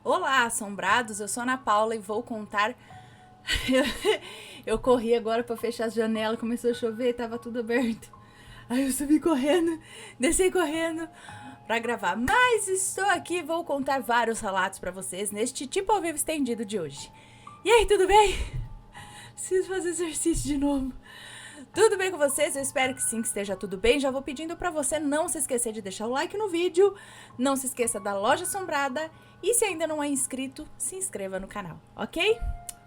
Olá, assombrados, eu sou Ana Paula e vou contar. Eu corri agora pra fechar as janelas, começou a chover, tava tudo aberto. Aí eu subi correndo, desci correndo pra gravar. Mas estou aqui e vou contar vários relatos pra vocês neste tipo ao vivo estendido de hoje. E aí, tudo bem? Preciso fazer exercício de novo. Tudo bem com vocês? Eu espero que sim, que esteja tudo bem. Já vou pedindo pra você não se esquecer de deixar o like no vídeo, não se esqueça da Loja Assombrada e se ainda não é inscrito, se inscreva no canal, ok?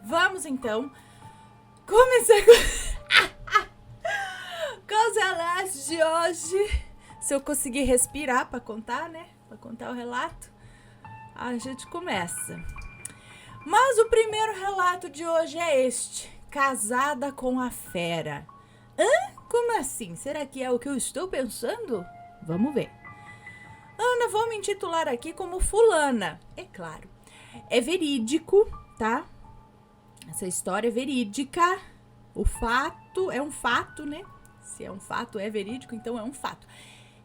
Vamos então começar com os relatos de hoje. Se eu conseguir respirar pra contar, né? Pra contar o relato, a gente começa. Mas o primeiro relato de hoje é este: casada com a fera. Como assim? Será que é o que eu estou pensando? Vamos ver. Ana, vou me intitular aqui como fulana. É claro. É verídico, tá? Essa história é verídica. O fato é um fato, né? Se é um fato, é verídico, então é um fato.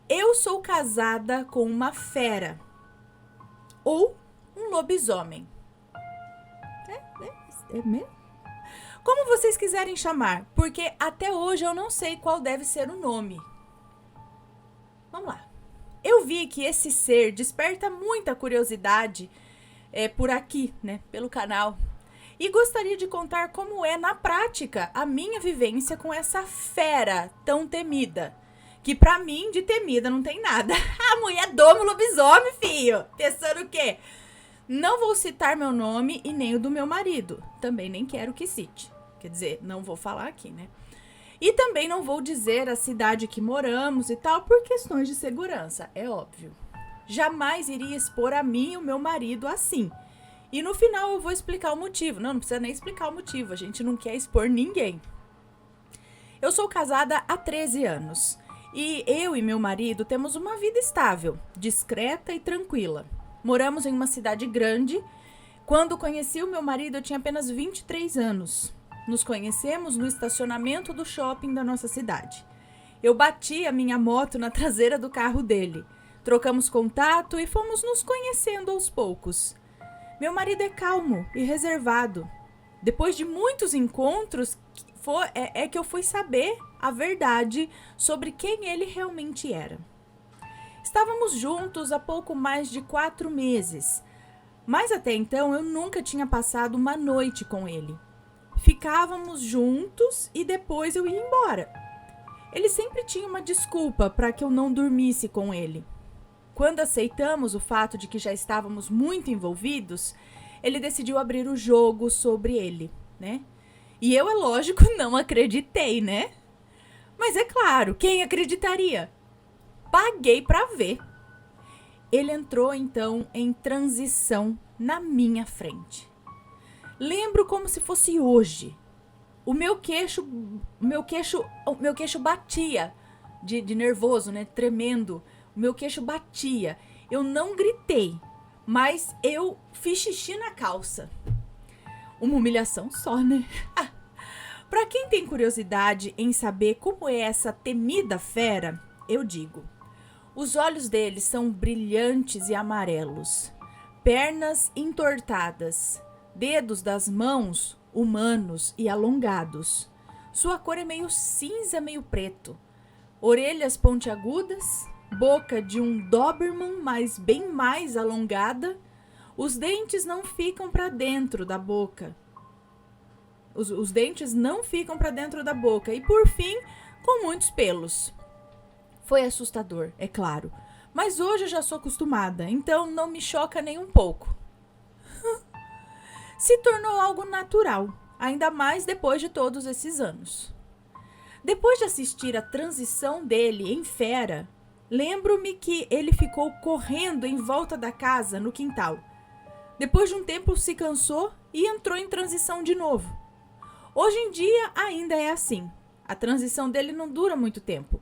Eu sou casada com uma fera. Ou um lobisomem. É mesmo? Como vocês quiserem chamar, porque até hoje eu não sei qual deve ser o nome. Vamos lá. Eu vi que esse ser desperta muita curiosidade por aqui, né, pelo canal. E gostaria de contar como é, na prática, a minha vivência com essa fera tão temida. Que pra mim, de temida, não tem nada. A mulher doma o lobisomem, filho. Pensando o quê? Não vou citar meu nome e nem o do meu marido. Também nem quero que cite. Quer dizer, não vou falar aqui, né? E também não vou dizer a cidade que moramos e tal, por questões de segurança, é óbvio. Jamais iria expor a mim e o meu marido assim. E no final eu vou explicar o motivo. Não precisa nem explicar o motivo, a gente não quer expor ninguém. Eu sou casada há 13 anos. E eu e meu marido temos uma vida estável, discreta e tranquila. Moramos em uma cidade grande. Quando conheci o meu marido, eu tinha apenas 23 anos. Nos conhecemos no estacionamento do shopping da nossa cidade. Eu bati a minha moto na traseira do carro dele. Trocamos contato e fomos nos conhecendo aos poucos. Meu marido é calmo e reservado. Depois de muitos encontros, que eu fui saber a verdade sobre quem ele realmente era. Estávamos juntos há pouco mais de 4 meses, mas até então eu nunca tinha passado uma noite com ele. Ficávamos juntos e depois eu ia embora. Ele sempre tinha uma desculpa para que eu não dormisse com ele. Quando aceitamos o fato de que já estávamos muito envolvidos, ele decidiu abrir o jogo sobre ele, né? E eu, é lógico, não acreditei, né? Mas é claro, quem acreditaria? Paguei pra ver. Ele entrou então em transição na minha frente. Lembro como se fosse hoje. O meu queixo batia de nervoso, né? Tremendo. O meu queixo batia. Eu não gritei, mas eu fiz xixi na calça. Uma humilhação só, né? Pra quem tem curiosidade em saber como é essa temida fera, eu digo: os olhos dele são brilhantes e amarelos, pernas entortadas, dedos das mãos humanos e alongados. Sua cor é meio cinza, meio preto. Orelhas pontiagudas, boca de um Doberman, mas bem mais alongada. Os dentes não ficam para dentro da boca. Os dentes não ficam para dentro da boca. E por fim, com muitos pelos. Foi assustador, é claro. Mas hoje eu já sou acostumada, então não me choca nem um pouco. Se tornou algo natural, ainda mais depois de todos esses anos. Depois de assistir a transição dele em fera, lembro-me que ele ficou correndo em volta da casa no quintal. Depois de um tempo se cansou e entrou em transição de novo. Hoje em dia ainda é assim. A transição dele não dura muito tempo.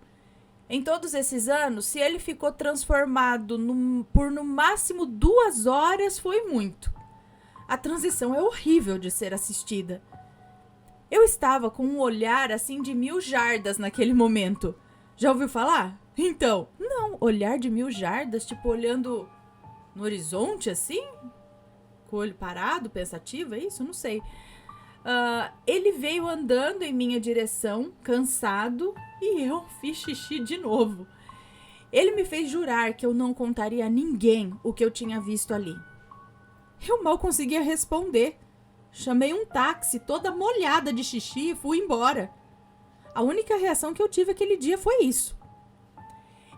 Em todos esses anos, se ele ficou transformado por no máximo 2 horas, foi muito. A transição é horrível de ser assistida. Eu estava com um olhar assim de 1000 jardas naquele momento. Já ouviu falar? Então, não, olhar de 1000 jardas, tipo olhando no horizonte assim? com o olho parado, pensativo, é isso? Não sei. Ele veio andando em minha direção, cansado, e eu fiz xixi de novo. Ele me fez jurar que eu não contaria a ninguém o que eu tinha visto ali. Eu mal conseguia responder. Chamei um táxi toda molhada de xixi e fui embora. A única reação que eu tive aquele dia foi isso.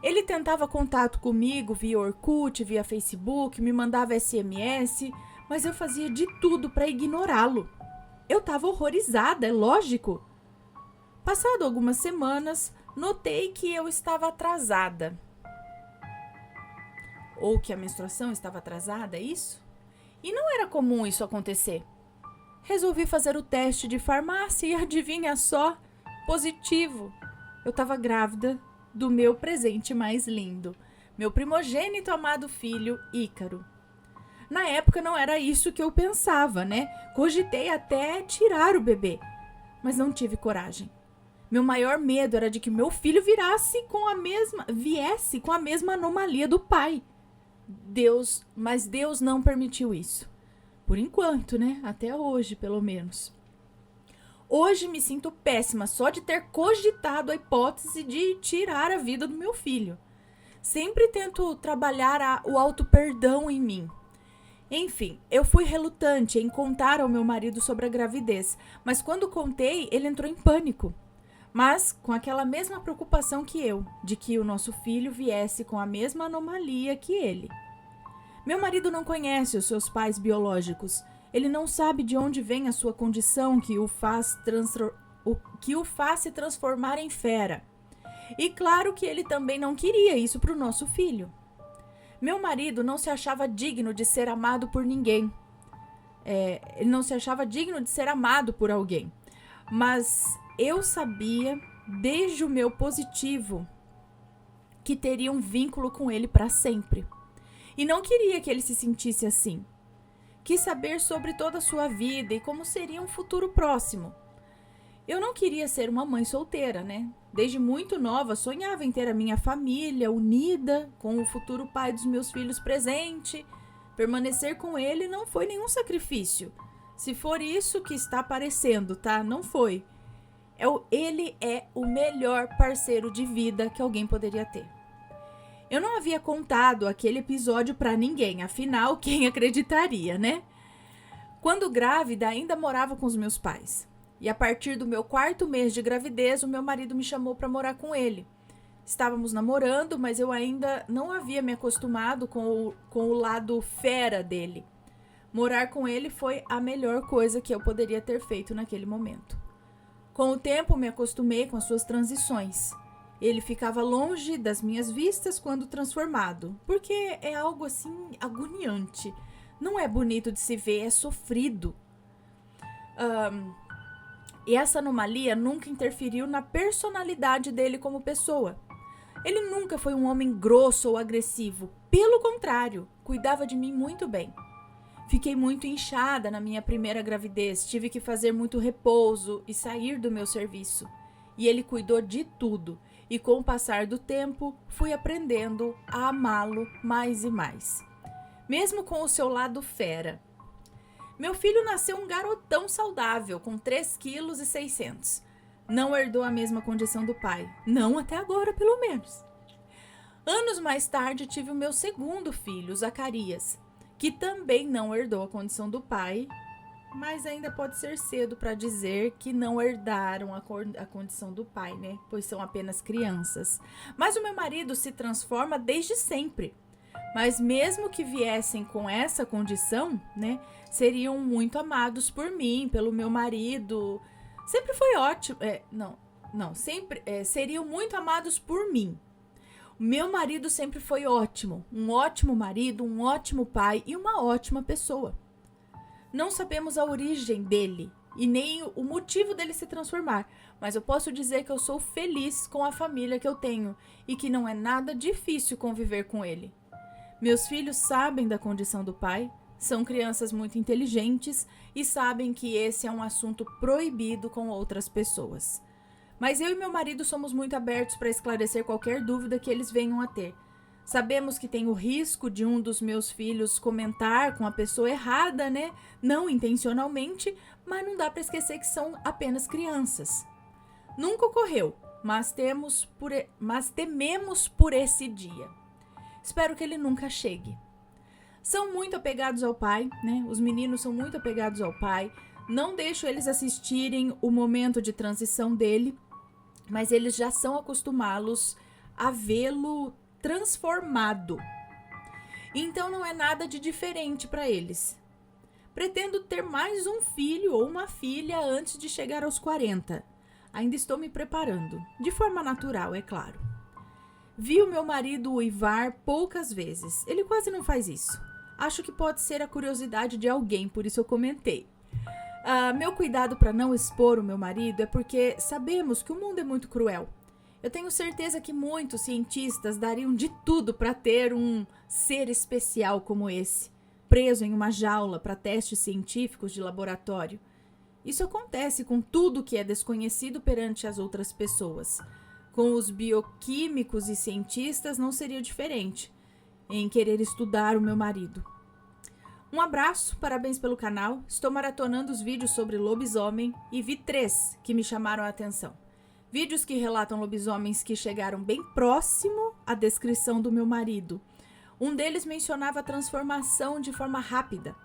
Ele tentava contato comigo via Orkut, via Facebook, me mandava SMS, mas eu fazia de tudo para ignorá-lo. Eu estava horrorizada, é lógico. Passado algumas semanas, notei que eu estava atrasada. Ou que a menstruação estava atrasada, é isso? E não era comum isso acontecer. Resolvi fazer o teste de farmácia e adivinha só, positivo. Eu estava grávida do meu presente mais lindo, meu primogênito amado filho, Ícaro. Na época não era isso que eu pensava, né? Cogitei até tirar o bebê, mas não tive coragem. Meu maior medo era de que meu filho viesse com a mesma anomalia do pai. Mas Deus não permitiu isso. Por enquanto, né? Até hoje, pelo menos. Hoje me sinto péssima só de ter cogitado a hipótese de tirar a vida do meu filho. Sempre tento trabalhar o auto-perdão em mim. Enfim, eu fui relutante em contar ao meu marido sobre a gravidez, mas quando contei, ele entrou em pânico. Mas com aquela mesma preocupação que eu, de que o nosso filho viesse com a mesma anomalia que ele. Meu marido não conhece os seus pais biológicos. Ele não sabe de onde vem a sua condição que o faz se transformar em fera. E claro que ele também não queria isso para o nosso filho. Meu marido não se achava digno de ser amado por ninguém. Ele não se achava digno de ser amado por alguém. Mas eu sabia, desde o meu positivo, que teria um vínculo com ele para sempre. E não queria que ele se sentisse assim. Quis saber sobre toda a sua vida e como seria um futuro próximo. Eu não queria ser uma mãe solteira, né? Desde muito nova, sonhava em ter a minha família unida, com o futuro pai dos meus filhos presente. Permanecer com ele não foi nenhum sacrifício. Se for isso que está parecendo, tá? Não foi. Ele é o melhor parceiro de vida que alguém poderia ter. Eu não havia contado aquele episódio pra ninguém, afinal, quem acreditaria, né? Quando grávida, ainda morava com os meus pais. E a partir do meu 4º mês de gravidez, o meu marido me chamou para morar com ele. Estávamos namorando, mas eu ainda não havia me acostumado com o lado fera dele. Morar com ele foi a melhor coisa que eu poderia ter feito naquele momento. Com o tempo, me acostumei com as suas transições. Ele ficava longe das minhas vistas quando transformado, porque é algo assim agoniante. Não é bonito de se ver, é sofrido. E essa anomalia nunca interferiu na personalidade dele como pessoa. Ele nunca foi um homem grosso ou agressivo. Pelo contrário, cuidava de mim muito bem. Fiquei muito inchada na minha primeira gravidez, tive que fazer muito repouso e sair do meu serviço. E ele cuidou de tudo. E com o passar do tempo, fui aprendendo a amá-lo mais e mais. Mesmo com o seu lado fera. Meu filho nasceu um garotão saudável, com 3,6 kg. Não herdou a mesma condição do pai. Não até agora, pelo menos. Anos mais tarde, tive o meu segundo filho, Zacarias, que também não herdou a condição do pai, mas ainda pode ser cedo para dizer que não herdaram a condição do pai, né? Pois são apenas crianças. Mas o meu marido se transforma desde sempre. Mas mesmo que viessem com essa condição, né? Seriam muito amados por mim, pelo meu marido. Sempre foi ótimo. Seriam muito amados por mim. O meu marido sempre foi ótimo. Um ótimo marido, um ótimo pai e uma ótima pessoa. Não sabemos a origem dele e nem o motivo dele se transformar, mas eu posso dizer que eu sou feliz com a família que eu tenho e que não é nada difícil conviver com ele. Meus filhos sabem da condição do pai, são crianças muito inteligentes e sabem que esse é um assunto proibido com outras pessoas. Mas eu e meu marido somos muito abertos para esclarecer qualquer dúvida que eles venham a ter. Sabemos que tem o risco de um dos meus filhos comentar com a pessoa errada, né? Não intencionalmente, mas não dá para esquecer que são apenas crianças. Nunca ocorreu, mas tememos por esse dia. Espero que ele nunca chegue. São muito apegados ao pai, né? Os meninos são muito apegados ao pai. Não deixo eles assistirem o momento de transição dele, mas eles já são acostumados a vê-lo transformado. Então não é nada de diferente para eles. Pretendo ter mais um filho ou uma filha antes de chegar aos 40. Ainda estou me preparando, de forma natural, é claro. Vi o meu marido uivar poucas vezes. Ele quase não faz isso. Acho que pode ser a curiosidade de alguém, por isso eu comentei. Meu cuidado para não expor o meu marido é porque sabemos que o mundo é muito cruel. Eu tenho certeza que muitos cientistas dariam de tudo para ter um ser especial como esse, preso em uma jaula para testes científicos de laboratório. Isso acontece com tudo que é desconhecido perante as outras pessoas. Com os bioquímicos e cientistas não seria diferente em querer estudar o meu marido. Um abraço, parabéns pelo canal. Estou maratonando os vídeos sobre lobisomem e vi 3 que me chamaram a atenção. Vídeos que relatam lobisomens que chegaram bem próximo à descrição do meu marido. Um deles mencionava a transformação de forma rápida.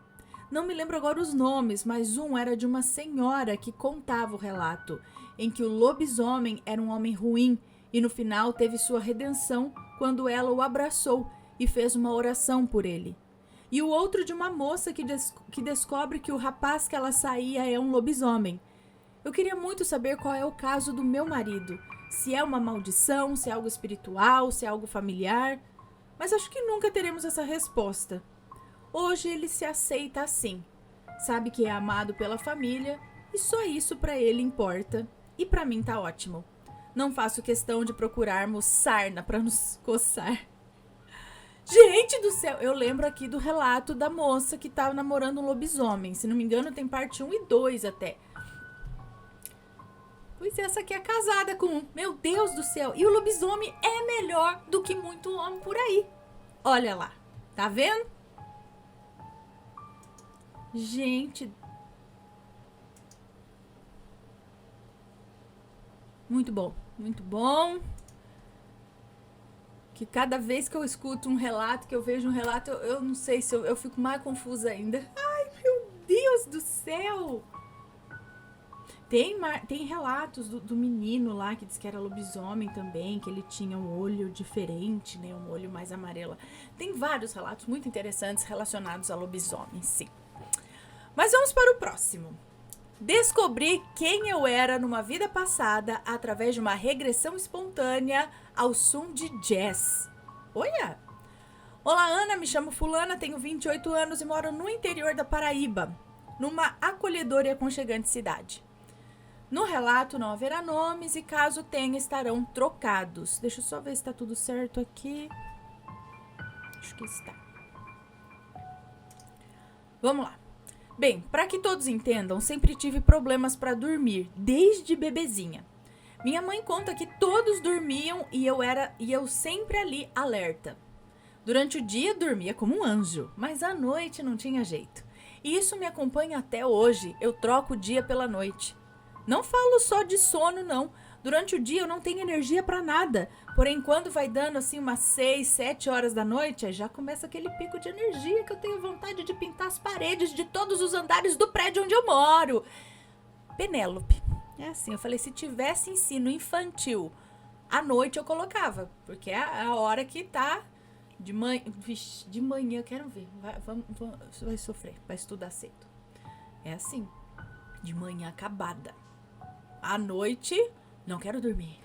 Não me lembro agora os nomes, mas um era de uma senhora que contava o relato, em que o lobisomem era um homem ruim e no final teve sua redenção quando ela o abraçou e fez uma oração por ele. E o outro de uma moça que descobre que o rapaz que ela saía é um lobisomem. Eu queria muito saber qual é o caso do meu marido. Se é uma maldição, se é algo espiritual, se é algo familiar. Mas acho que nunca teremos essa resposta. Hoje ele se aceita assim. Sabe que é amado pela família e só isso pra ele importa. E pra mim tá ótimo. Não faço questão de procurarmos sarna pra nos coçar. Gente do céu, eu lembro aqui do relato da moça que tava namorando um lobisomem. Se não me engano tem parte 1 e 2 até. Pois essa aqui é casada com um. Meu Deus do céu. E o lobisomem é melhor do que muito homem por aí. Olha lá. Tá vendo? Gente. Muito bom. Muito bom. Que cada vez que eu escuto um relato, que eu vejo um relato, eu não sei se eu fico mais confusa ainda. Ai, meu Deus do céu. Tem relatos do menino lá que diz que era lobisomem também, que ele tinha um olho diferente, né? Um olho mais amarelo. Tem vários relatos muito interessantes relacionados a lobisomem, sim. Mas vamos para o próximo. Descobri quem eu era numa vida passada através de uma regressão espontânea ao som de jazz. Olha! Olá, Ana, me chamo Fulana, tenho 28 anos e moro no interior da Paraíba, numa acolhedora e aconchegante cidade. No relato não haverá nomes e caso tenha estarão trocados. Deixa eu só ver se está tudo certo aqui. Acho que está. Vamos lá. Bem, para que todos entendam, sempre tive problemas para dormir, desde bebezinha. Minha mãe conta que todos dormiam e eu sempre ali alerta. Durante o dia dormia como um anjo, mas à noite não tinha jeito. E isso me acompanha até hoje, eu troco o dia pela noite. Não falo só de sono, não. Durante o dia eu não tenho energia para nada. Porém, quando vai dando assim umas 6, 7 horas da noite, já começa aquele pico de energia que eu tenho vontade de pintar as paredes de todos os andares do prédio onde eu moro. Penélope. É assim, eu falei, se tivesse ensino infantil, à noite eu colocava. Porque é a hora que tá de manhã. Vixe, de manhã, quero ver. Vai sofrer, vai estudar cedo. É assim, de manhã acabada. À noite, não quero dormir,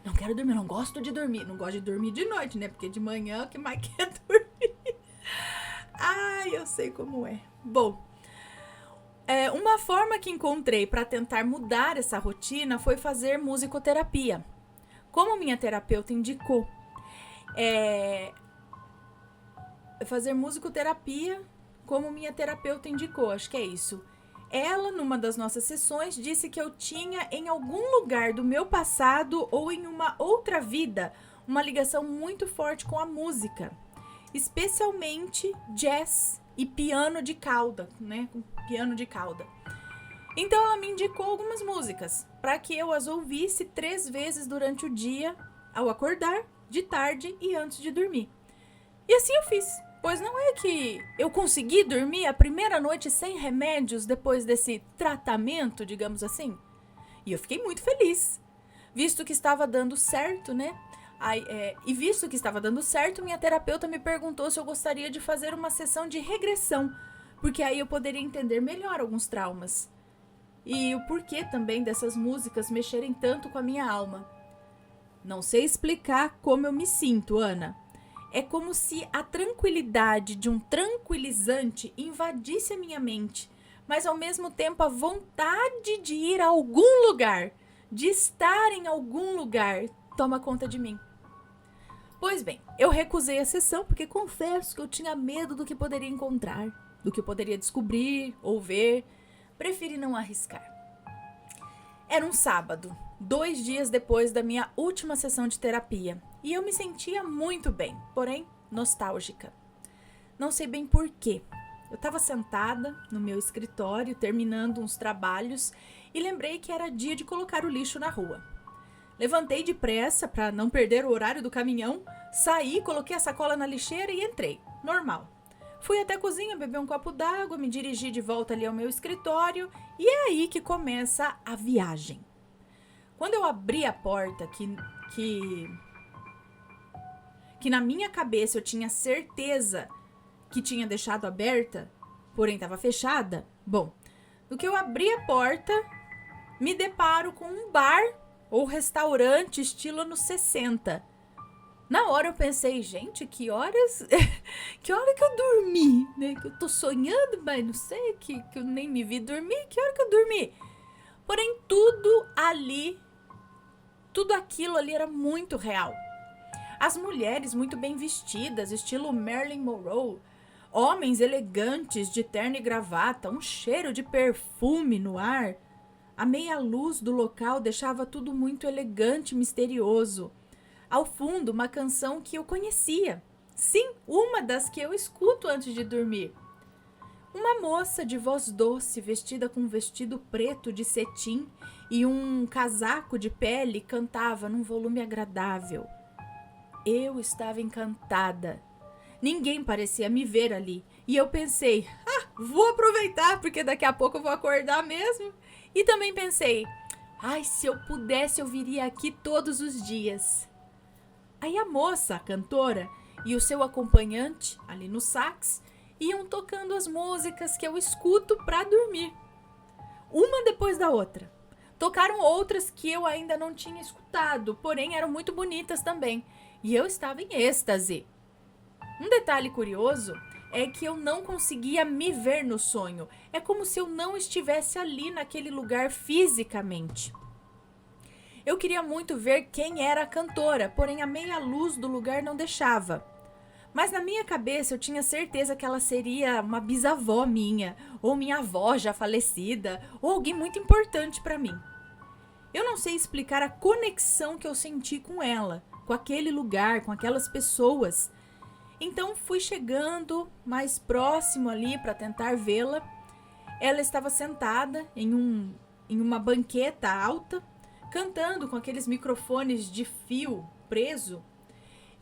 não gosto de dormir. Não gosto de dormir de noite, né? Porque de manhã, o que mais quer dormir? Ai, eu sei como é. Bom, uma forma que encontrei para tentar mudar essa rotina foi fazer musicoterapia. Como minha terapeuta indicou. Fazer musicoterapia como minha terapeuta indicou, acho que é isso. Ela, numa das nossas sessões, disse que eu tinha em algum lugar do meu passado ou em uma outra vida uma ligação muito forte com a música. especialmente jazz e piano de cauda, né? Piano de cauda. Então ela me indicou algumas músicas para que eu as ouvisse 3 vezes durante o dia, ao acordar, de tarde e antes de dormir. E assim eu fiz, pois não é que eu consegui dormir a primeira noite sem remédios depois desse tratamento, digamos assim? E eu fiquei muito feliz, visto que estava dando certo, né? E visto que estava dando certo, minha terapeuta me perguntou se eu gostaria de fazer uma sessão de regressão, porque aí eu poderia entender melhor alguns traumas. E o porquê também dessas músicas mexerem tanto com a minha alma. Não sei explicar como eu me sinto, Ana. É como se a tranquilidade de um tranquilizante invadisse a minha mente, mas ao mesmo tempo a vontade de ir a algum lugar, de estar em algum lugar, toma conta de mim. Pois bem, eu recusei a sessão porque confesso que eu tinha medo do que poderia encontrar, do que eu poderia descobrir ou ver. Preferi não arriscar. Era um sábado, 2 dias depois da minha última sessão de terapia, e eu me sentia muito bem, porém nostálgica. Não sei bem porquê. Eu estava sentada no meu escritório, terminando uns trabalhos, e lembrei que era dia de colocar o lixo na rua. Levantei depressa para não perder o horário do caminhão, saí, coloquei a sacola na lixeira e entrei, normal. Fui até a cozinha, beber um copo d'água, me dirigi de volta ali ao meu escritório e é aí que começa a viagem. Quando eu abri a porta, que na minha cabeça eu tinha certeza que tinha deixado aberta, porém estava fechada, bom, no que eu abri a porta, me deparo com um bar ou restaurante estilo anos 60. Na hora eu pensei, gente, que hora que eu dormi, né? Que eu tô sonhando, mas não sei, que eu nem me vi dormir, que hora que eu dormi? Porém, tudo aquilo ali era muito real. As mulheres muito bem vestidas, estilo Marilyn Monroe, homens elegantes de terno e gravata, um cheiro de perfume no ar. A meia luz do local deixava tudo muito elegante e misterioso. Ao fundo, uma canção que eu conhecia. Sim, uma das que eu escuto antes de dormir. Uma moça de voz doce, vestida com um vestido preto de cetim e um casaco de pele, cantava num volume agradável. Eu estava encantada. Ninguém parecia me ver ali. E eu pensei, vou aproveitar, porque daqui a pouco eu vou acordar mesmo. E também pensei, se eu pudesse eu viria aqui todos os dias. Aí a moça, a cantora, e o seu acompanhante, ali no sax, iam tocando as músicas que eu escuto para dormir. Uma depois da outra. Tocaram outras que eu ainda não tinha escutado, porém eram muito bonitas também. E eu estava em êxtase. Um detalhe curioso é que eu não conseguia me ver no sonho. É como se eu não estivesse ali naquele lugar fisicamente. Eu queria muito ver quem era a cantora, porém a meia luz do lugar não deixava. Mas na minha cabeça eu tinha certeza que ela seria uma bisavó minha, ou minha avó já falecida, ou alguém muito importante para mim. Eu não sei explicar a conexão que eu senti com ela, com aquele lugar, com aquelas pessoas. Então fui chegando mais próximo ali para tentar vê-la. Ela estava sentada em uma banqueta alta, cantando com aqueles microfones de fio preso.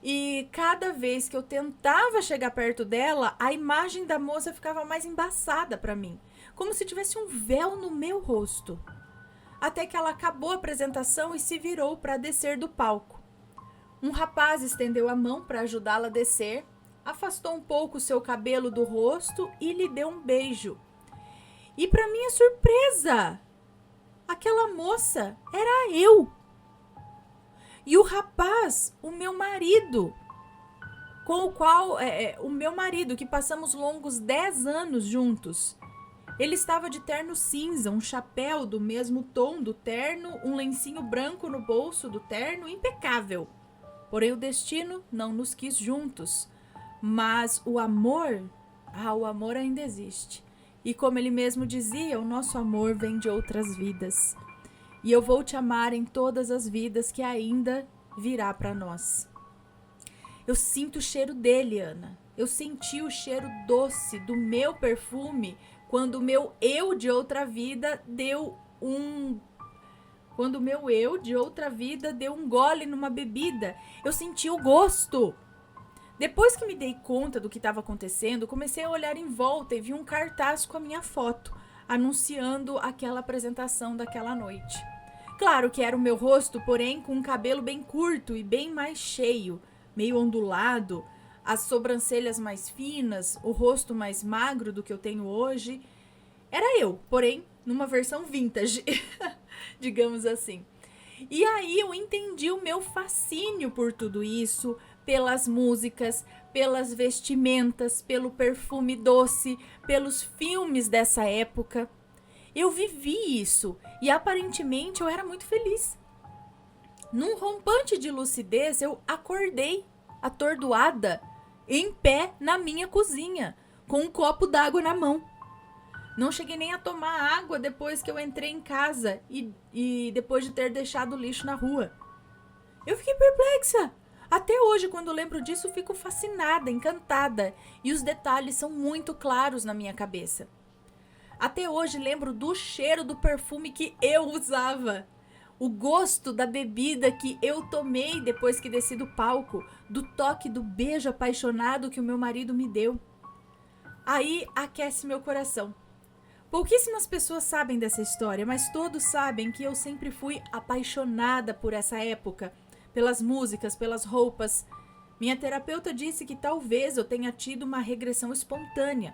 E cada vez que eu tentava chegar perto dela, a imagem da moça ficava mais embaçada para mim, como se tivesse um véu no meu rosto. Até que ela acabou a apresentação e se virou para descer do palco. Um rapaz estendeu a mão para ajudá-la a descer, afastou um pouco o seu cabelo do rosto e lhe deu um beijo. E para minha surpresa, aquela moça era eu. E o rapaz, o meu marido, com o qual, o meu marido, que passamos longos 10 anos juntos. Ele estava de terno cinza, um chapéu do mesmo tom do terno, um lencinho branco no bolso do terno, impecável. Porém, o destino não nos quis juntos. Mas o amor ainda existe. E como ele mesmo dizia, o nosso amor vem de outras vidas. E eu vou te amar em todas as vidas que ainda virá para nós. Eu sinto o cheiro dele, Ana. Eu senti o cheiro doce do meu perfume quando o meu eu de outra vida deu um gole numa bebida. Eu senti o gosto. Depois que me dei conta do que estava acontecendo, comecei a olhar em volta e vi um cartaz com a minha foto, anunciando aquela apresentação daquela noite. Claro que era o meu rosto, porém com um cabelo bem curto e bem mais cheio, meio ondulado, as sobrancelhas mais finas, o rosto mais magro do que eu tenho hoje. Era eu, porém numa versão vintage, digamos assim. E aí eu entendi o meu fascínio por tudo isso, pelas músicas, pelas vestimentas, pelo perfume doce, pelos filmes dessa época. Eu vivi isso e aparentemente eu era muito feliz. Num rompante de lucidez, eu acordei, atordoada, em pé na minha cozinha, com um copo d'água na mão. Não cheguei nem a tomar água depois que eu entrei em casa e depois de ter deixado o lixo na rua. Eu fiquei perplexa. Até hoje, quando lembro disso, fico fascinada, encantada, e os detalhes são muito claros na minha cabeça. Até hoje lembro do cheiro do perfume que eu usava, o gosto da bebida que eu tomei depois que desci do palco, do toque do beijo apaixonado que o meu marido me deu. Aí aquece meu coração. Pouquíssimas pessoas sabem dessa história, mas todos sabem que eu sempre fui apaixonada por essa época, pelas músicas, pelas roupas. Minha terapeuta disse que talvez eu tenha tido uma regressão espontânea,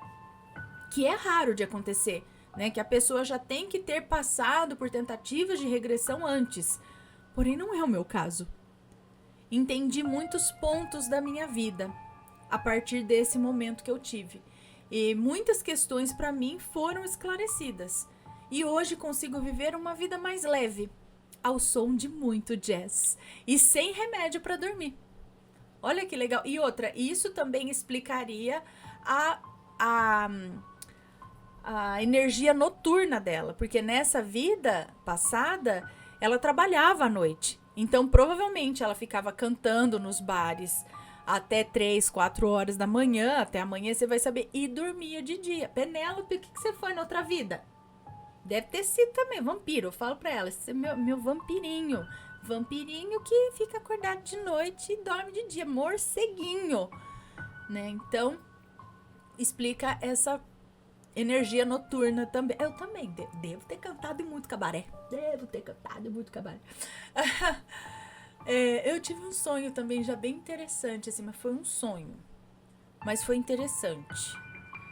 que é raro de acontecer, né? Que a pessoa já tem que ter passado por tentativas de regressão antes. Porém, não é o meu caso. Entendi muitos pontos da minha vida a partir desse momento que eu tive. E muitas questões para mim foram esclarecidas. E hoje consigo viver uma vida mais leve, ao som de muito jazz e sem remédio para dormir. Olha que legal. E outra, isso também explicaria a energia noturna dela, porque nessa vida passada ela trabalhava à noite. Então provavelmente ela ficava cantando nos bares até 3, 4 horas da manhã, até amanhã você vai saber, e dormia de dia. Penélope, o que você foi na outra vida? Deve ter sido também vampiro. Eu falo pra ela, esse é meu vampirinho. Vampirinho que fica acordado de noite e dorme de dia. Morceguinho, né? Então, explica essa energia noturna também. Eu também devo ter cantado em muito cabaré. Eu tive um sonho também já bem interessante, assim, mas foi um sonho. Mas foi interessante.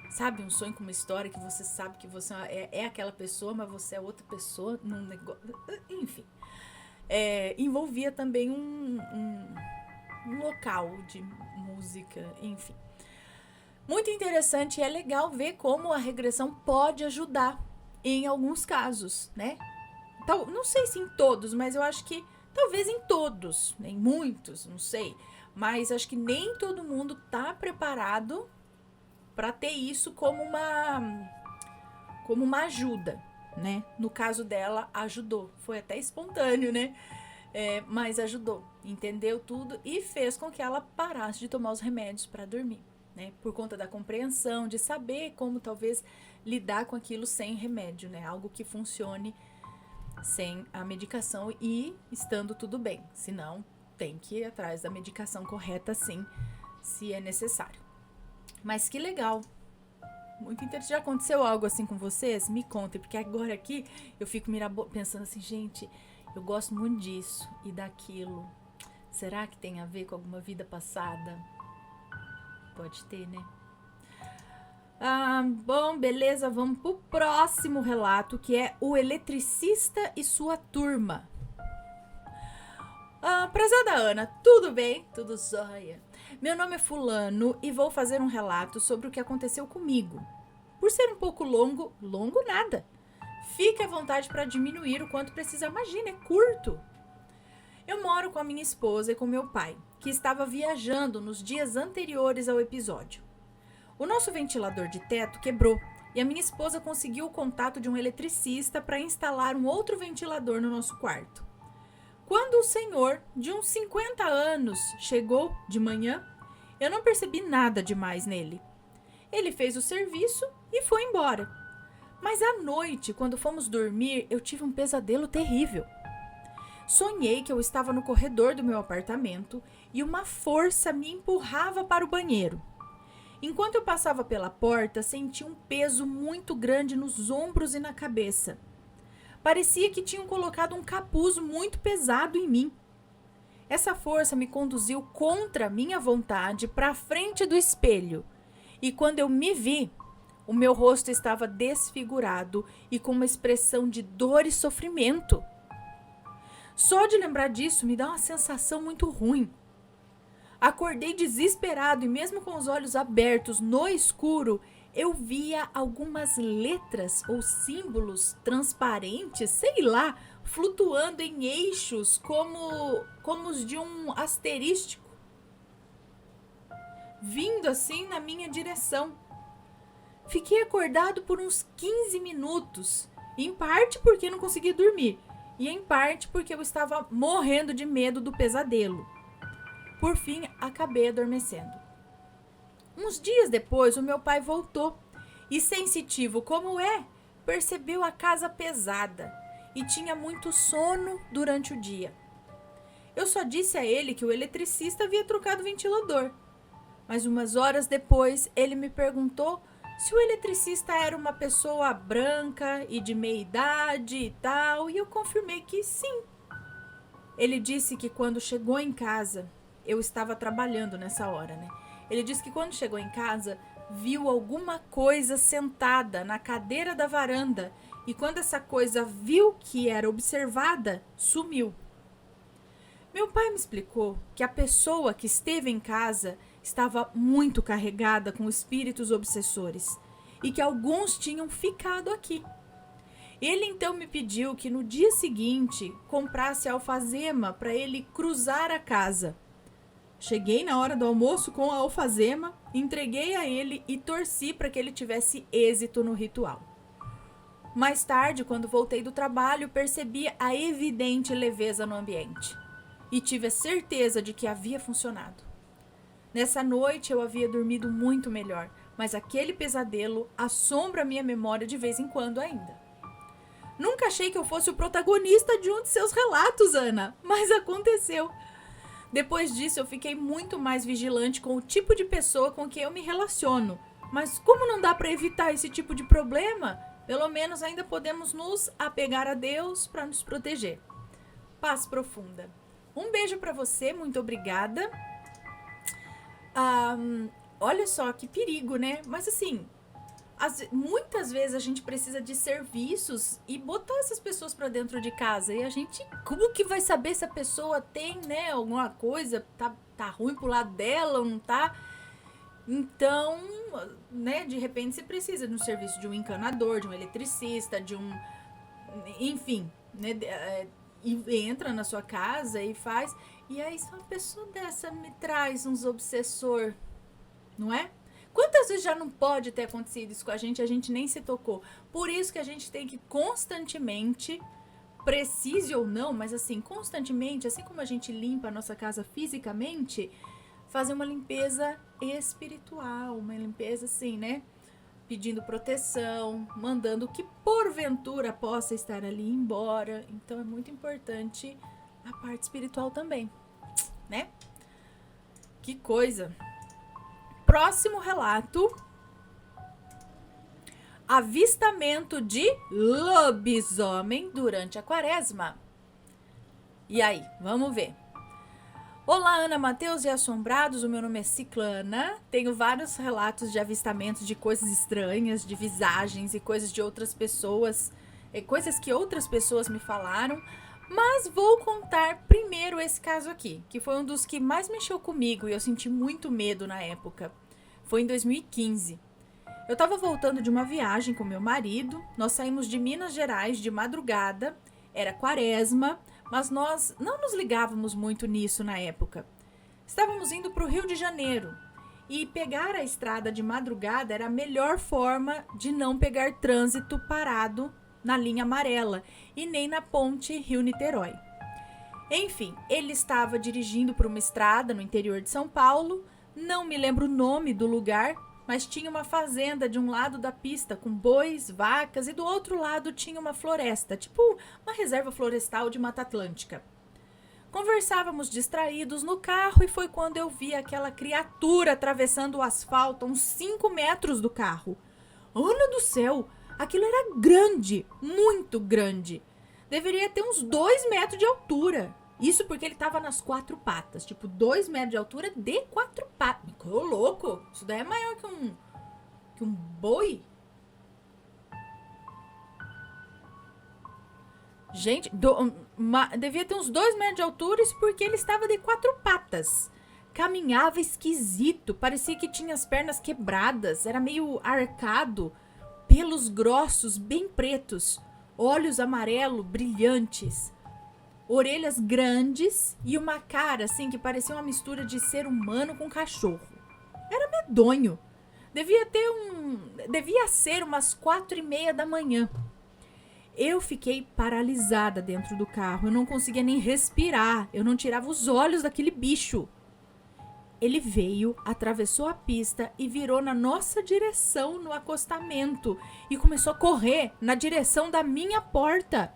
Sabe, um sonho com uma história que você sabe que você é aquela pessoa, mas você é outra pessoa num negócio. Enfim. Envolvia também um local de música, enfim. Muito interessante e é legal ver como a regressão pode ajudar em alguns casos, né? Então, não sei se em todos, mas eu acho que talvez em todos, em muitos, não sei. Mas acho que nem todo mundo tá preparado para ter isso como uma ajuda, né? No caso dela, ajudou. Foi até espontâneo, né? Mas ajudou. Entendeu tudo e fez com que ela parasse de tomar os remédios para dormir, né? Por conta da compreensão, de saber como talvez lidar com aquilo sem remédio, né? Algo que funcione sem a medicação e estando tudo bem. Senão, tem que ir atrás da medicação correta, sim, se é necessário. Mas que legal. Muito interessante. Já aconteceu algo assim com vocês? Me contem, porque agora aqui eu fico pensando assim, gente, eu gosto muito disso e daquilo. Será que tem a ver com alguma vida passada? Pode ter, né? Bom, beleza, vamos pro próximo relato, que é o eletricista e sua turma. Prezada Ana, tudo bem? Tudo jóia. Meu nome é fulano e vou fazer um relato sobre o que aconteceu comigo. Por ser um pouco longo nada. Fique à vontade para diminuir o quanto precisar. Imagina, é curto. Eu moro com a minha esposa e com meu pai, que estava viajando nos dias anteriores ao episódio. O nosso ventilador de teto quebrou e a minha esposa conseguiu o contato de um eletricista para instalar um outro ventilador no nosso quarto. Quando o senhor, de uns 50 anos, chegou de manhã, eu não percebi nada demais nele. Ele fez o serviço e foi embora. Mas à noite, quando fomos dormir, eu tive um pesadelo terrível. Sonhei que eu estava no corredor do meu apartamento e uma força me empurrava para o banheiro. Enquanto eu passava pela porta, senti um peso muito grande nos ombros e na cabeça. Parecia que tinham colocado um capuz muito pesado em mim. Essa força me conduziu contra minha vontade para a frente do espelho. E quando eu me vi, o meu rosto estava desfigurado e com uma expressão de dor e sofrimento. Só de lembrar disso me dá uma sensação muito ruim. Acordei desesperado e mesmo com os olhos abertos no escuro, eu via algumas letras ou símbolos transparentes, sei lá, flutuando em eixos como os de um asterístico, vindo assim na minha direção. Fiquei acordado por uns 15 minutos, em parte porque não conseguia dormir e em parte porque eu estava morrendo de medo do pesadelo. Por fim, acabei adormecendo. Uns dias depois, o meu pai voltou e, sensitivo como é, percebeu a casa pesada e tinha muito sono durante o dia. Eu só disse a ele que o eletricista havia trocado o ventilador, mas umas horas depois ele me perguntou se o eletricista era uma pessoa branca e de meia idade e tal, e eu confirmei que sim. Ele disse que quando chegou em casa, eu estava trabalhando nessa hora, né? Ele disse que quando chegou em casa, viu alguma coisa sentada na cadeira da varanda e quando essa coisa viu que era observada, sumiu. Meu pai me explicou que a pessoa que esteve em casa estava muito carregada com espíritos obsessores e que alguns tinham ficado aqui. Ele então me pediu que no dia seguinte comprasse alfazema para ele cruzar a casa. Cheguei na hora do almoço com a alfazema, entreguei a ele e torci para que ele tivesse êxito no ritual. Mais tarde, quando voltei do trabalho, percebi a evidente leveza no ambiente e tive a certeza de que havia funcionado. Nessa noite eu havia dormido muito melhor, mas aquele pesadelo assombra minha memória de vez em quando ainda. Nunca achei que eu fosse o protagonista de um de seus relatos, Ana, mas aconteceu. Depois disso, eu fiquei muito mais vigilante com o tipo de pessoa com quem eu me relaciono. Mas como não dá para evitar esse tipo de problema, pelo menos ainda podemos nos apegar a Deus para nos proteger. Paz profunda. Um beijo para você, muito obrigada. Olha só que perigo, né? Mas assim, muitas vezes a gente precisa de serviços e botar essas pessoas para dentro de casa. E a gente, como que vai saber se a pessoa tem, né, alguma coisa, tá ruim pro lado dela ou não tá? Então, né, de repente você precisa de um serviço de um encanador, de um eletricista, de um... Enfim, né, e entra na sua casa e faz... E aí, se uma pessoa dessa me traz uns obsessor, não é? Quantas vezes já não pode ter acontecido isso com a gente nem se tocou? Por isso que a gente tem que constantemente, precise ou não, mas assim, constantemente, assim como a gente limpa a nossa casa fisicamente, fazer uma limpeza espiritual, uma limpeza assim, né? Pedindo proteção, mandando que porventura possa estar ali e ir embora. Então é muito importante a parte espiritual também, né? Que coisa! Próximo relato: avistamento de lobisomem durante a quaresma. E aí, vamos ver. Olá, Ana, Matheus e assombrados, o meu nome é Ciclana. Tenho vários relatos de avistamentos de coisas estranhas, de visagens e coisas de outras pessoas, coisas que outras pessoas me falaram. Mas vou contar primeiro esse caso aqui, que foi um dos que mais mexeu comigo e eu senti muito medo na época. Foi em 2015. Eu estava voltando de uma viagem com meu marido, nós saímos de Minas Gerais de madrugada, era quaresma, mas nós não nos ligávamos muito nisso na época. Estávamos indo para o Rio de Janeiro e pegar a estrada de madrugada era a melhor forma de não pegar trânsito parado na linha amarela e nem na ponte Rio-Niterói. Enfim, ele estava dirigindo por uma estrada no interior de São Paulo. Não me lembro o nome do lugar, mas tinha uma fazenda de um lado da pista com bois, vacas e do outro lado tinha uma floresta, tipo uma reserva florestal de Mata Atlântica. Conversávamos distraídos no carro e foi quando eu vi aquela criatura atravessando o asfalto a uns 5 metros do carro. Ana do céu, aquilo era grande, muito grande. Deveria ter uns 2 metros de altura. Isso porque ele tava nas 4 patas. Tipo, 2 metros de altura de 4 patas. Ô, louco! Isso daí é maior que um boi? Gente, devia ter uns 2 metros de altura. Isso porque ele estava de 4 patas. Caminhava esquisito. Parecia que tinha as pernas quebradas. Era meio arcado. Pelos grossos, bem pretos. Olhos amarelo, brilhantes. Orelhas grandes e uma cara assim que parecia uma mistura de ser humano com cachorro. Era medonho. Devia ser umas 4:30 da manhã. Eu fiquei paralisada dentro do carro. Eu não conseguia nem respirar. Eu não tirava os olhos daquele bicho. Ele veio, atravessou a pista e virou na nossa direção no acostamento. E começou a correr na direção da minha porta.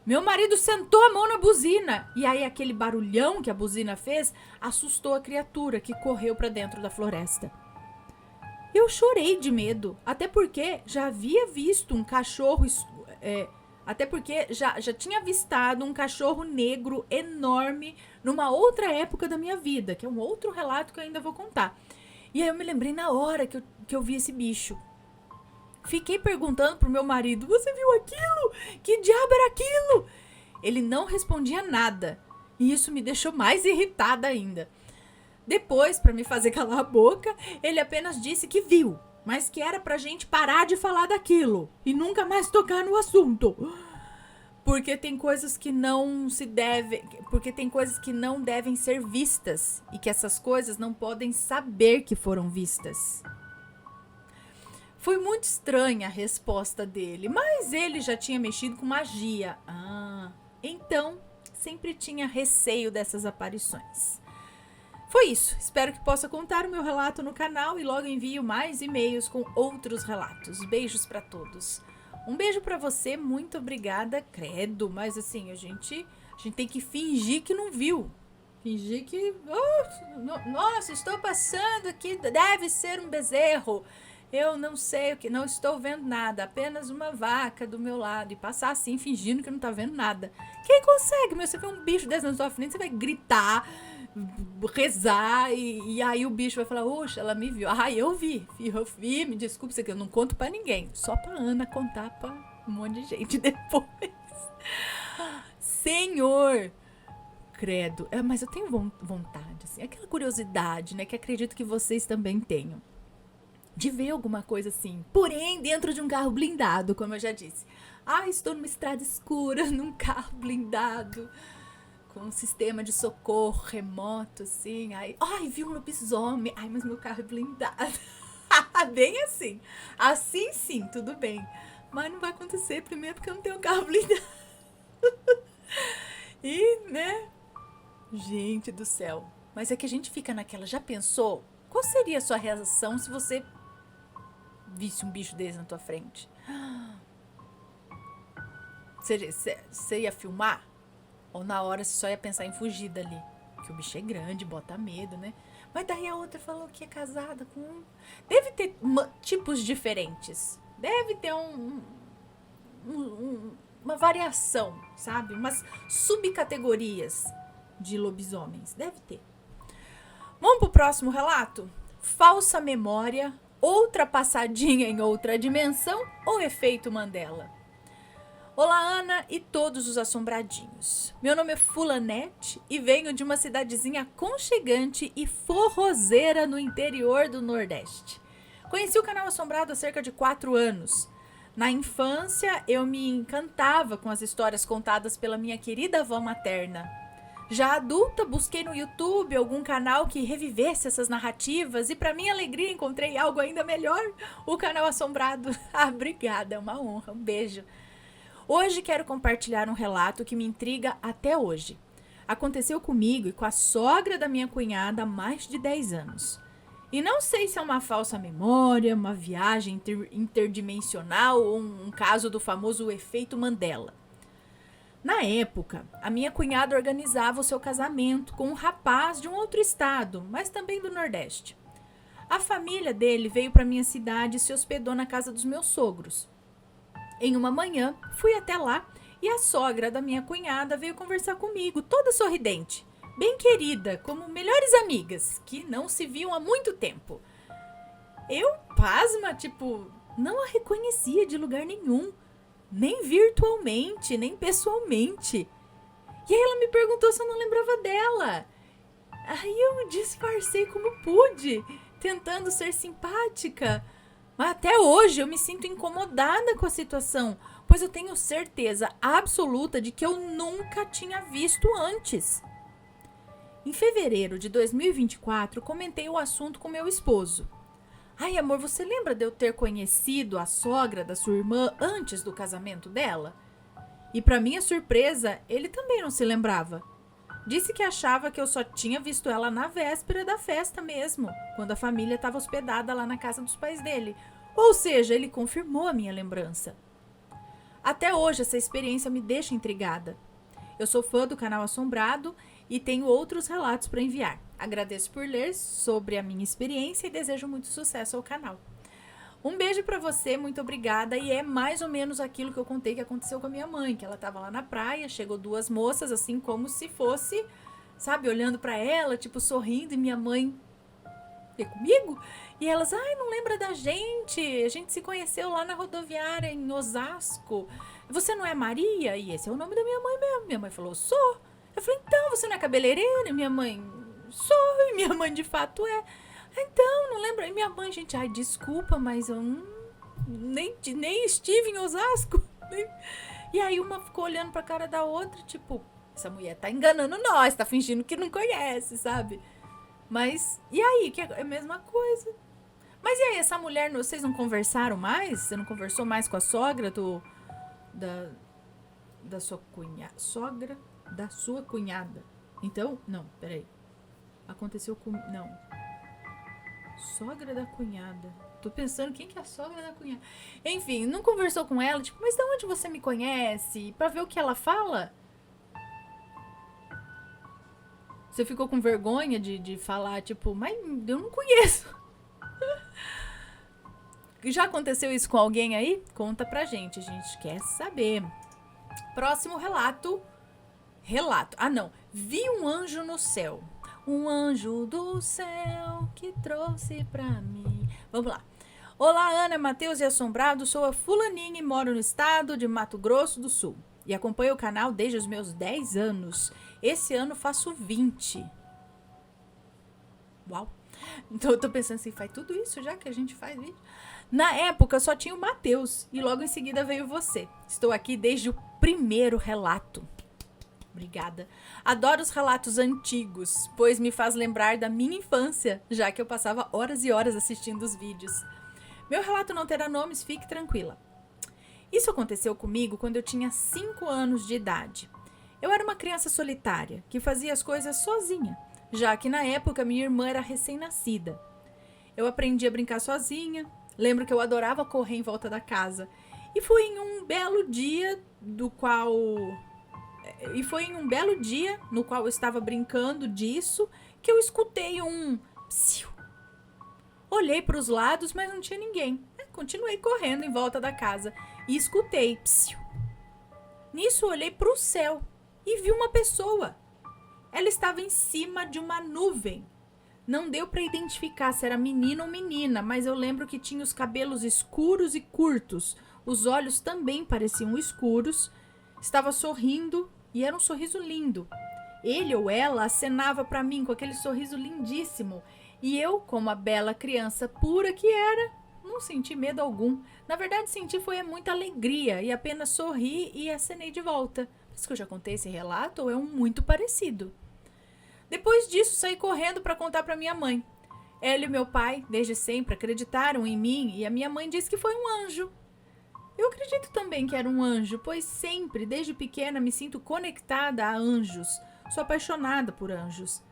Meu marido sentou a mão na buzina. E aí aquele barulhão que a buzina fez assustou a criatura que correu para dentro da floresta. Eu chorei de medo. Até porque já havia visto um cachorro... Até porque já tinha avistado um cachorro negro enorme numa outra época da minha vida. Que é um outro relato que eu ainda vou contar. E aí eu me lembrei na hora que eu vi esse bicho. Fiquei perguntando pro meu marido, você viu aquilo? Que diabo era aquilo? Ele não respondia nada. E isso me deixou mais irritada ainda. Depois, para me fazer calar a boca, ele apenas disse que viu, mas que era pra gente parar de falar daquilo e nunca mais tocar no assunto. Porque tem coisas que não devem ser vistas e que essas coisas não podem saber que foram vistas. Foi muito estranha a resposta dele, mas ele já tinha mexido com magia. Então sempre tinha receio dessas aparições. Foi isso. Espero que possa contar o meu relato no canal e logo envio mais e-mails com outros relatos. Beijos pra todos. Um beijo pra você, muito obrigada, credo. Mas assim, a gente tem que fingir que não viu. Fingir que... nossa, estou passando aqui, deve ser um bezerro. Eu não sei o que, não estou vendo nada, apenas uma vaca do meu lado. E passar assim, fingindo que não tá vendo nada. Quem consegue, meu? Você vê um bicho desse na sua frente, você vai gritar, rezar, e aí o bicho vai falar, oxa, ela me viu. Eu vi, me desculpe, isso aqui eu não conto pra ninguém. Só pra Ana contar pra um monte de gente depois. Senhor! Credo. Mas eu tenho vontade, assim, aquela curiosidade, né, que acredito que vocês também tenham. De ver alguma coisa assim, porém dentro de um carro blindado, como eu já disse. Estou numa estrada escura, num carro blindado, com um sistema de socorro remoto, assim. Vi um lobisomem. Mas meu carro é blindado. Bem assim. Assim sim, tudo bem. Mas não vai acontecer, primeiro porque eu não tenho um carro blindado. E, né? Gente do céu. Mas é que a gente fica naquela, já pensou? Qual seria a sua reação se você visse um bicho desse na tua frente? Você ia filmar? Ou na hora você só ia pensar em fugir dali? Porque o bicho é grande, bota medo, né? Mas daí a outra falou que é casada com um... Deve ter tipos diferentes. Deve ter uma variação, sabe? Umas subcategorias de lobisomens. Deve ter. Vamos pro próximo relato? Falsa memória, outra passadinha em outra dimensão ou efeito Mandela? Olá, Ana e todos os assombradinhos. Meu nome é Fulanete e venho de uma cidadezinha aconchegante e forrozeira no interior do Nordeste. Conheci o canal Assombrado há cerca de 4 anos. Na infância, eu me encantava com as histórias contadas pela minha querida avó materna. Já adulta, busquei no YouTube algum canal que revivesse essas narrativas e, para minha alegria, encontrei algo ainda melhor, o canal Assombrado. Obrigada, é uma honra, um beijo. Hoje quero compartilhar um relato que me intriga até hoje. Aconteceu comigo e com a sogra da minha cunhada há mais de 10 anos. E não sei se é uma falsa memória, uma viagem interdimensional ou um caso do famoso efeito Mandela. Na época, a minha cunhada organizava o seu casamento com um rapaz de um outro estado, mas também do Nordeste. A família dele veio para minha cidade e se hospedou na casa dos meus sogros. Em uma manhã, fui até lá e a sogra da minha cunhada veio conversar comigo, toda sorridente, bem querida, como melhores amigas, que não se viam há muito tempo. Eu, pasma, não a reconhecia de lugar nenhum, nem virtualmente, nem pessoalmente. E aí ela me perguntou se eu não lembrava dela. Aí eu disfarcei como pude, tentando ser simpática. Mas até hoje eu me sinto incomodada com a situação, pois eu tenho certeza absoluta de que eu nunca tinha visto antes. Em fevereiro de 2024, comentei o assunto com meu esposo. Ai, amor, você lembra de eu ter conhecido a sogra da sua irmã antes do casamento dela? E para minha surpresa, ele também não se lembrava. Disse que achava que eu só tinha visto ela na véspera da festa mesmo, quando a família estava hospedada lá na casa dos pais dele. Ou seja, ele confirmou a minha lembrança. Até hoje, essa experiência me deixa intrigada. Eu sou fã do canal Assombrado e tenho outros relatos para enviar. Agradeço por ler sobre a minha experiência e desejo muito sucesso ao canal. Um beijo pra você, muito obrigada. E é mais ou menos aquilo que eu contei que aconteceu com a minha mãe, que ela tava lá na praia, chegou duas moças, assim como se fosse, sabe, olhando pra ela, sorrindo, e minha mãe veio comigo. E elas, ai, não lembra da gente? A gente se conheceu lá na rodoviária em Osasco. Você não é Maria? E esse é o nome da minha mãe mesmo. Minha mãe falou, sou. Eu falei, então, você não é cabeleireira? E minha mãe, sou. E minha mãe, de fato, é. Então, não lembro. E minha mãe, gente, ai, desculpa, mas eu nem estive em Osasco. E aí uma ficou olhando pra cara da outra, essa mulher tá enganando nós, tá fingindo que não conhece, sabe? Mas, e aí? Que é a mesma coisa. Mas e aí, essa mulher, vocês não conversaram mais? Você não conversou mais com a sogra da sua cunhada? Sogra da sua cunhada. Então, não, peraí. Aconteceu com... Não. Sogra da cunhada. Tô pensando, quem que é a sogra da cunhada? Enfim, não conversou com ela, mas de onde você me conhece? Pra ver o que ela fala? Você ficou com vergonha de falar, mas eu não conheço. Já aconteceu isso com alguém aí? Conta pra gente, a gente quer saber. Próximo relato. Ah, não. Vi um anjo no céu. Um anjo do céu que trouxe pra mim. Vamos lá. Olá, Ana, Matheus e Assombrado. Sou a Fulaninha e moro no estado de Mato Grosso do Sul. E acompanho o canal desde os meus 10 anos. Esse ano faço 20. Uau. Então eu tô pensando assim, faz tudo isso já que a gente faz vídeo? Na época só tinha o Matheus e logo em seguida veio você. Estou aqui desde o primeiro relato. Obrigada. Adoro os relatos antigos, pois me faz lembrar da minha infância, já que eu passava horas e horas assistindo os vídeos. Meu relato não terá nomes, fique tranquila. Isso aconteceu comigo quando eu tinha 5 anos de idade. Eu era uma criança solitária, que fazia as coisas sozinha, já que na época minha irmã era recém-nascida. Eu aprendi a brincar sozinha, lembro que eu adorava correr em volta da casa, e foi em um belo dia no qual eu estava brincando disso que eu escutei um psiu. Olhei para os lados, mas não tinha ninguém. Continuei correndo em volta da casa e escutei psiu. Nisso olhei para o céu e vi uma pessoa. Ela estava em cima de uma nuvem. Não deu para identificar se era menino ou menina, mas eu lembro que tinha os cabelos escuros e curtos. Os olhos também pareciam escuros. Estava sorrindo e era um sorriso lindo. Ele ou ela acenava para mim com aquele sorriso lindíssimo. E eu, como a bela criança pura que era, não senti medo algum. Na verdade, senti foi muita alegria e apenas sorri e acenei de volta. Mas que eu já contei esse relato ou é um muito parecido? Depois disso, saí correndo para contar para minha mãe. Ela e meu pai, desde sempre, acreditaram em mim e a minha mãe disse que foi um anjo. Eu acredito também que era um anjo, pois sempre, desde pequena, me sinto conectada a anjos. sou apaixonada por anjos.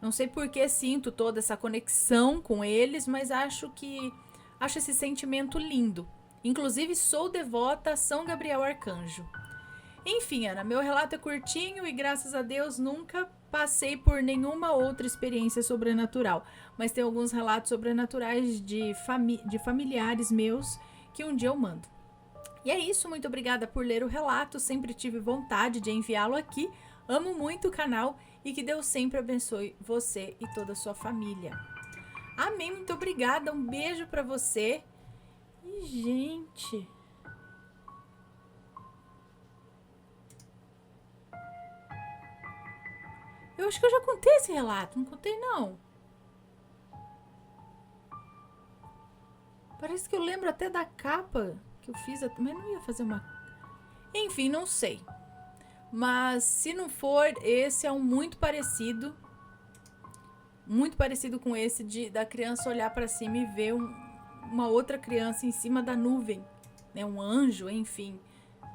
Não sei por que sinto toda essa conexão com eles, mas acho esse sentimento lindo. Inclusive, sou devota a São Gabriel Arcanjo. Enfim, Ana, meu relato é curtinho e graças a Deus nunca passei por nenhuma outra experiência sobrenatural. Mas tem alguns relatos sobrenaturais de familiares meus que um dia eu mando. E é isso, muito obrigada por ler o relato. Sempre tive vontade de enviá-lo aqui. Amo muito o canal e que Deus sempre abençoe você e toda a sua família. Amém, muito obrigada. Um beijo pra você. E, gente... eu acho que eu já contei esse relato. Não contei, não. Parece que eu lembro até da capa que eu fiz. Mas não ia fazer uma... enfim, não sei. Mas se não for, esse é um muito parecido. Muito parecido com esse da criança olhar pra cima e ver uma outra criança em cima da nuvem. Né? Um anjo, enfim.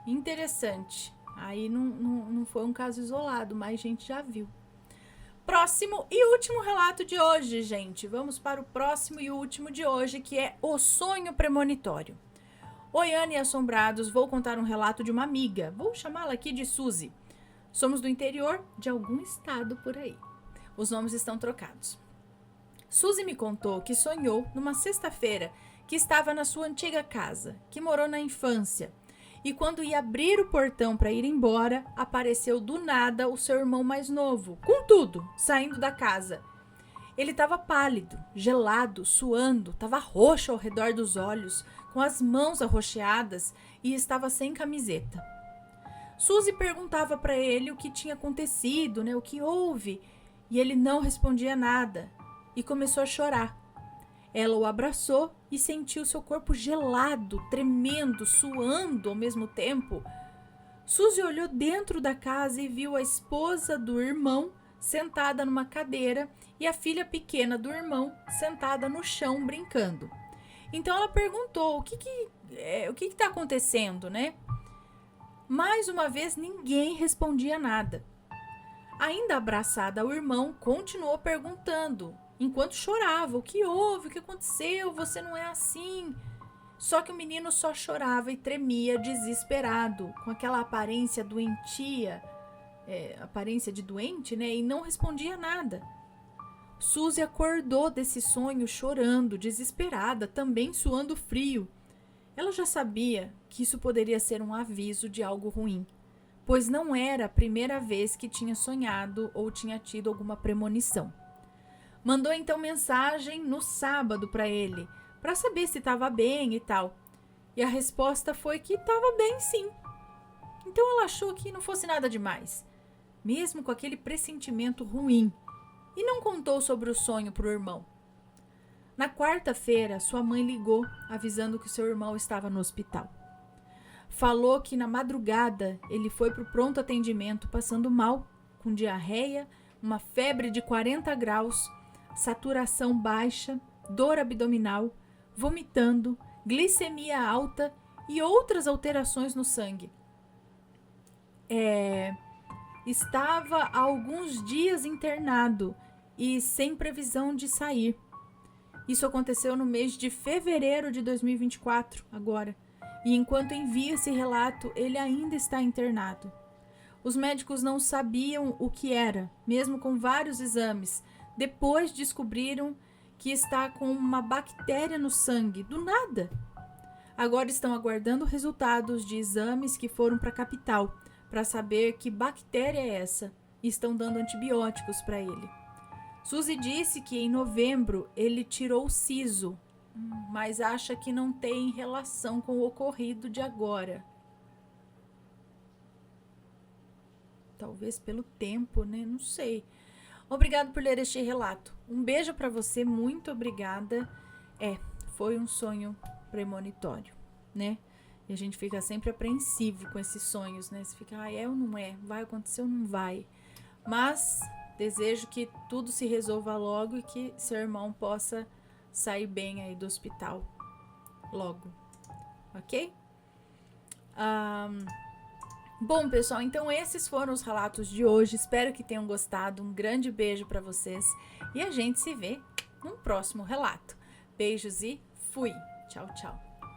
Interessante. Aí não foi um caso isolado, mas a gente já viu. Próximo e último relato de hoje, gente. Vamos para o próximo e último de hoje, que é o sonho premonitório. Oi, Ana e assombrados, vou contar um relato de uma amiga. Vou chamá-la aqui de Suzy. Somos do interior de algum estado por aí. Os nomes estão trocados. Suzy me contou que sonhou numa sexta-feira que estava na sua antiga casa, que morou na infância. E quando ia abrir o portão para ir embora, apareceu do nada o seu irmão mais novo, com tudo, saindo da casa. Ele estava pálido, gelado, suando, estava roxo ao redor dos olhos, com as mãos arroxeadas e estava sem camiseta. Suzy perguntava para ele o que tinha acontecido, o que houve, e ele não respondia nada e começou a chorar. Ela o abraçou e sentiu seu corpo gelado, tremendo, suando ao mesmo tempo. Suzy olhou dentro da casa e viu a esposa do irmão sentada numa cadeira e a filha pequena do irmão sentada no chão brincando. Então ela perguntou: o que está acontecendo, né? Mais uma vez ninguém respondia nada. Ainda abraçada ao irmão, continuou perguntando, enquanto chorava: o que houve? O que aconteceu? Você não é assim. Só que o menino só chorava e tremia desesperado, com aquela aparência doentia, aparência de doente, né? E não respondia nada. Suzy acordou desse sonho chorando, desesperada, também suando frio. Ela já sabia que isso poderia ser um aviso de algo ruim, pois não era a primeira vez que tinha sonhado ou tinha tido alguma premonição. Mandou então mensagem no sábado para ele, para saber se estava bem e tal. E a resposta foi que estava bem, sim. Então ela achou que não fosse nada demais, mesmo com aquele pressentimento ruim, e não contou sobre o sonho para o irmão. Na quarta-feira, sua mãe ligou, avisando que seu irmão estava no hospital. Falou que na madrugada ele foi para o pronto atendimento passando mal, com diarreia, uma febre de 40 graus, saturação baixa, dor abdominal, vomitando, glicemia alta e outras alterações no sangue. Estava há alguns dias internado e sem previsão de sair. Isso aconteceu no mês de fevereiro de 2024, agora. E enquanto envio esse relato, ele ainda está internado. Os médicos não sabiam o que era, mesmo com vários exames. Depois descobriram que está com uma bactéria no sangue, do nada. Agora estão aguardando resultados de exames que foram para a capital, para saber que bactéria é essa, e estão dando antibióticos para ele. Suzy disse que em novembro ele tirou o siso, mas acha que não tem relação com o ocorrido de agora. Talvez pelo tempo, né? Não sei. Obrigado por ler este relato. Um beijo para você, muito obrigada. Foi um sonho premonitório, né? E a gente fica sempre apreensivo com esses sonhos, né? Você fica, é ou não é? Vai acontecer ou não vai? Mas desejo que tudo se resolva logo e que seu irmão possa sair bem aí do hospital logo, ok? Bom, pessoal, então esses foram os relatos de hoje. Espero que tenham gostado. Um grande beijo para vocês e a gente se vê num próximo relato. Beijos e fui. Tchau, tchau.